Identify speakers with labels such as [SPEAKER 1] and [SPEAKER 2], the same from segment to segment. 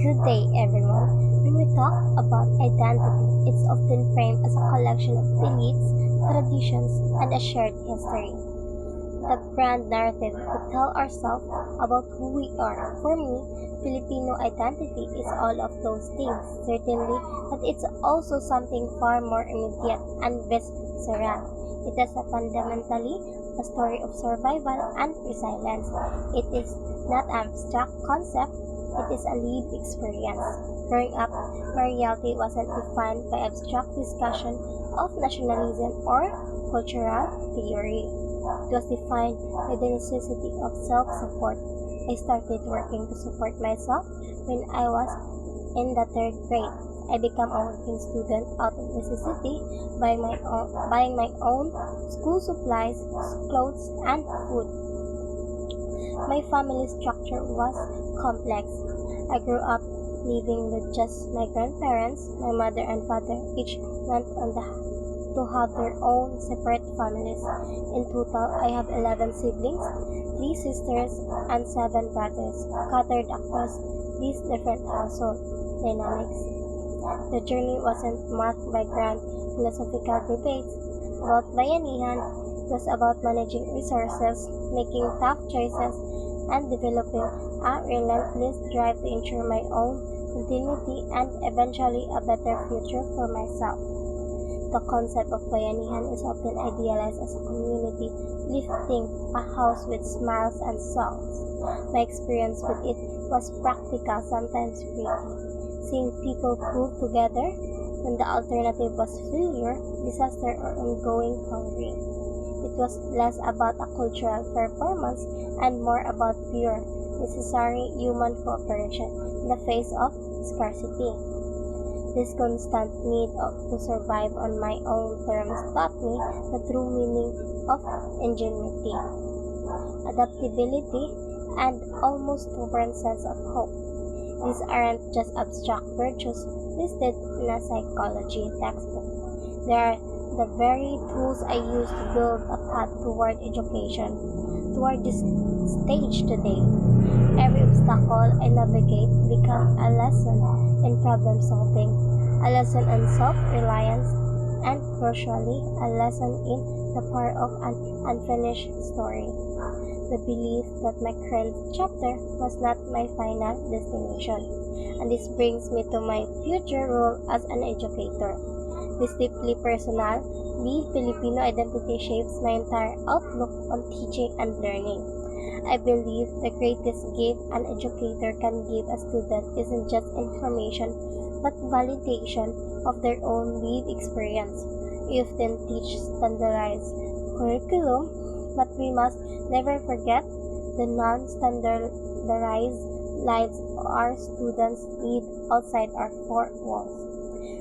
[SPEAKER 1] Good day, everyone. When we talk about identity, it's often framed as a collection of beliefs, traditions, and a shared history. The grand narrative we tell ourselves about who we are. For me, Filipino identity is all of those things, certainly, but it's also something far more immediate and visceral. It is fundamentally a story of survival and resilience. It is not an abstract concept, it is a lived experience. Growing up, my reality wasn't defined by abstract discussion of nationalism or cultural theory. It was defined by the necessity of self-support. I started working to support myself when I was in the third grade. I became a working student out of necessity, buying my own school supplies, clothes, and food. My family structure was complex. I grew up living with just my grandparents. My mother and father each went on to have their own separate families. In total, I have 11 siblings, 3 sisters, and 7 brothers, scattered across these different household dynamics. The journey wasn't marked by grand philosophical debates about bayanihan. It was about managing resources, making tough choices, and developing a relentless drive to ensure my own continuity and eventually a better future for myself. The concept of bayanihan is often idealized as a community lifting a house with smiles and songs. My experience with it was practical, sometimes pretty. Seeing people pull together when the alternative was failure, disaster, or ongoing hungry. It was less about a cultural performance and more about pure, necessary human cooperation in the face of scarcity. This constant need to survive on my own terms taught me the true meaning of ingenuity, adaptability, and almost stubborn sense of hope. These aren't just abstract virtues listed in a psychology textbook. They are the very tools I use to build a path toward education, toward this stage today. Every obstacle I navigate becomes a lesson in problem solving, a lesson in self-reliance, and crucially, a lesson in the power of an unfinished story. The belief that my current chapter was not my final destination. And this brings me to my future role as an educator. This deeply personal, deep Filipino identity shapes my entire outlook on teaching and learning. I believe the greatest gift an educator can give a student isn't just information, but validation of their own lived experience. We often teach standardized curriculum, but we must never forget the non-standardized lives our students lead outside our four walls.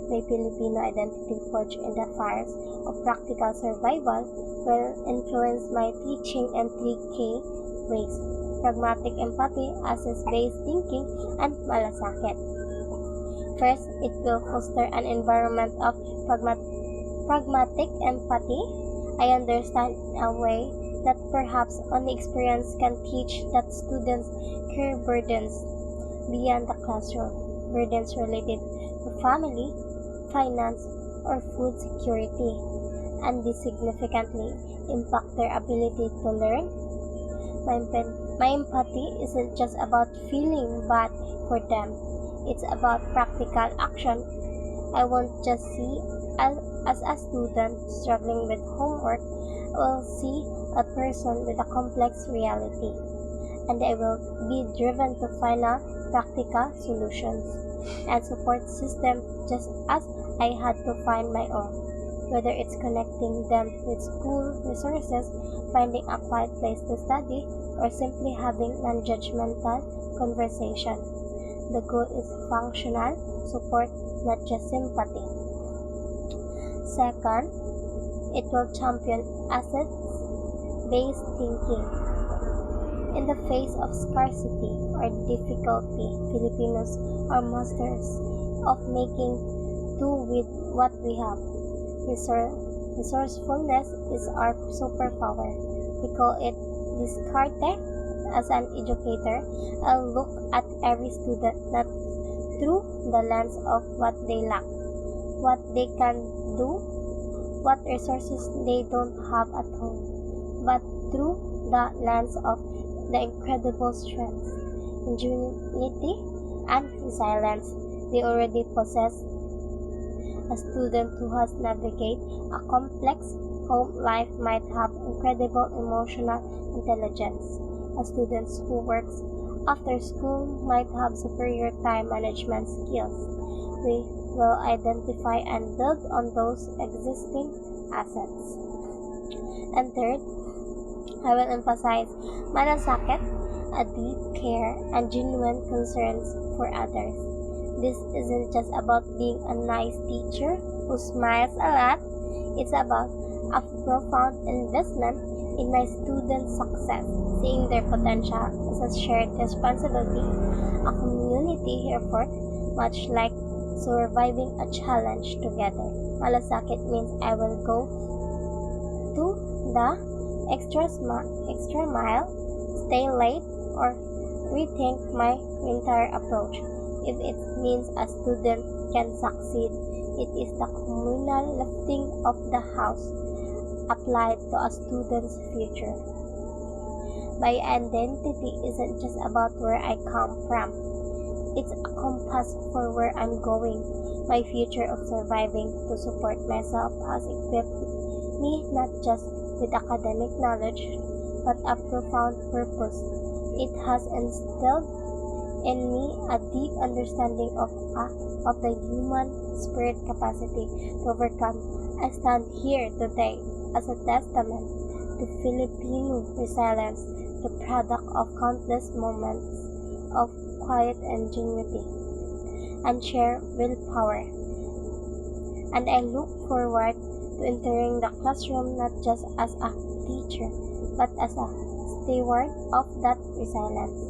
[SPEAKER 1] My Filipino identity forged in the fires of practical survival will influence my teaching in three key ways: pragmatic empathy, assess-based thinking, and malasakit. First, it will foster an environment of pragmatic empathy. I understand in a way that perhaps only experience can teach that students carry burdens beyond the classroom, burdens related to family, finance, or food security, and this significantly impact their ability to learn. My empathy isn't just about feeling bad for them, it's about practical action. I won't just see as a student struggling with homework, I will see a person with a complex reality, and I will be driven to find a practical solutions and support system just as I had to find my own, whether it's connecting them with school resources, finding a quiet place to study, or simply having non-judgmental conversation. The goal is functional support, not just sympathy. Second, it will champion assets-based thinking. In the face of scarcity or difficulty, Filipinos are masters of making do with what we have. Resourcefulness is our superpower. We call it discarte. As an educator, I'll look at every student not through the lens of what they lack, what they can do, what resources they don't have at home, but through the lens of the incredible strength, ingenuity, and resilience they already possess. A student who has navigated a complex home life might have incredible emotional intelligence. A student who works after school might have superior time management skills. We will identify and build on those existing assets. And third, I will emphasize malasakit, a deep care and genuine concerns for others. This isn't just about being a nice teacher who smiles a lot. It's about a profound investment in my students' success, seeing their potential as a shared responsibility, a community effort, much like surviving a challenge together. Malasakit means I will go to the extra mile, stay late, or rethink my entire approach. If it means a student can succeed, it is the communal lifting of the house applied to a student's future. My identity isn't just about where I come from. It's a compass for where I'm going. My future of surviving to support myself has equipped me not just with academic knowledge, but a profound purpose. It has instilled in me a deep understanding of the human spirit capacity to overcome. I stand here today as a testament to Filipino resilience, the product of countless moments of quiet ingenuity and sheer willpower. And I look forward to entering the classroom not just as a teacher, but as a steward of that resilience.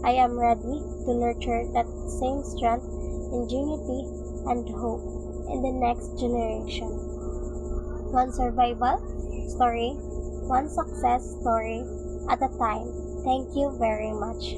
[SPEAKER 1] I am ready to nurture that same strength, ingenuity, and hope in the next generation. One survival story, one success story at a time. Thank you very much.